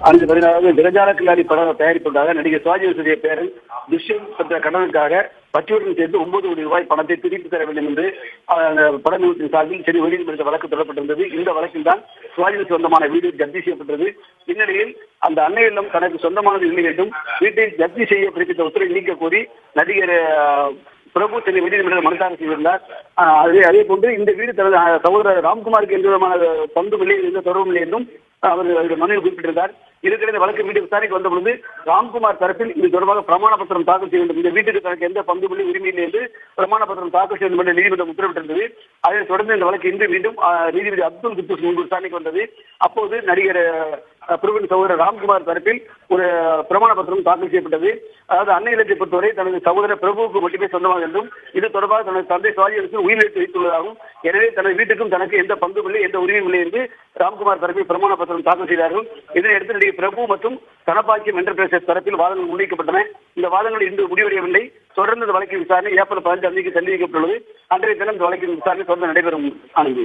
அங்கு பதினாறு விரஜான கில்லாடி படம் தயாரிப்பதாக நடிகர் சிவாஜி பேரன் துஷ்யந்த் பெற்ற கடனுக்காக பற்றியுடன் சேர்ந்து 9 கோடி ரூபாய் பணத்தை திருப்பி தர வேண்டும் என்று பட நிறுவனத்தின் சார்பில் சென்னை உயர்நீதிமன்ற வழக்கு தொடரப்பட்டிருந்தது. இந்த வழக்கில் தான் சிவாஜிக்கு சொந்தமான வீடு ஜப்தி செய்யப்பட்டது. இந்நிலையில் அந்த அன்னை இல்லம் தனக்கு சொந்தமானது இல்லை என்றும் வீட்டை ஜப்தி செய்ய பிறப்பித்த உத்தரவை நீக்க கோரி நடிகர் பிரபு சென்னை உயர்நீதிமன்றம் மனு தாக்கல் செய்திருந்தார். அதே போன்று இந்த வீடு தனது சகோதரர் ராம்குமாருக்கு எந்த விதமான பங்கும் இல்லை, எந்த தொடர்பும் இல்லை என்றும் அவர் மனுவில் குறிப்பிட்டிருந்தார். இதற்கிடையே இந்த வழக்கு வீட்டு விசாரணைக்கு வந்த பொழுது ராம்குமார் தரப்பில் இது தொடர்பாக பிரமாண பத்திரம் தாக்கல் செய்ய வேண்டும், இந்த வீட்டுக்கு தனக்கு எந்த பங்கு இல்லை, உரிமை இல்லை என்று பிரமாண பத்திரம் தாக்கல் செய்ய வேண்டும் என்று நீதிமன்றம் உத்தரவிட்டிருந்தது. அதைத் தொடர்ந்து இந்த வழக்கு இன்று மீண்டும் நீதிபதி அப்துல் குத்தூஸ் முன்பு விசாரணைக்கு வந்தது. அப்போது நடிகர் பிரபுவின் சகோதரர் ராம்குமார் தரப்பில் ஒரு பிரமாண பத்திரம் தாக்கல் செய்யப்பட்டது. அதாவது அன்னை இல்லத்தை பொறுத்தவரை தனது சகோதரர் பிரபுவுக்கு மட்டுமே சொந்தமாக என்றும் இது தொடர்பாக தனது தந்தை சிவாஜி உயிரிழத்து வைத்துள்ளதாகவும் எனவே தனது வீட்டுக்கும் தனக்கு எந்த பங்கும் இல்லை, எந்த உரிமையும் இல்லை என்று ராம்குமார் தரப்பில் பிரமாண பத்திரம் தாக்கல் செய்தார்கள். இதனையடுத்து நடிகர் பிரபு மற்றும் தனபாக்கியம் என்டர்பிரைசஸ் தரப்பில் வாதங்கள் முன்வைக்கப்பட்டன. இந்த வாதங்கள் இன்று முடிவடையவில்லை. தொடர்ந்து இந்த வழக்கின் விசாரணை ஏப்ரல் 15 தள்ளி வைக்கப்பட்டுள்ளது. அன்றைய தினம் இந்த வழக்கின் விசாரணை தொடர்ந்து நடைபெறும். ஆனந்தி.